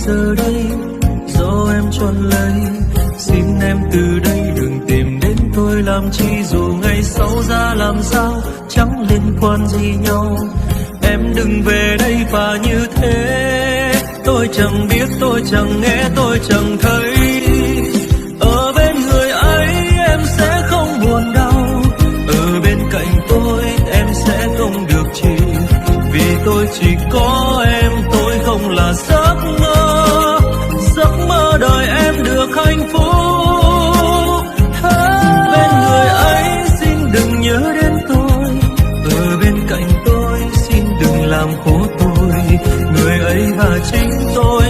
giờ đây do em chọn lấy. Xin em từ đây đừng tìm đến tôi làm chi, dù ngày sau ra làm sao chẳng liên quan gì nhau. Em đừng về đây và như thế, tôi chẳng biết, tôi chẳng nghe, tôi chẳng thấy. Ở bên người ấy em sẽ không buồn đau, ở bên cạnh tôi em sẽ không được chi. Vì tôi chỉ có em, tôi không là giấc mơ, giấc mơ đời em được hạnh phúc. Bên người ấy xin đừng nhớ đến tôi, ở bên cạnh tôi xin đừng làm khổ tôi. Người ấy và chính tôi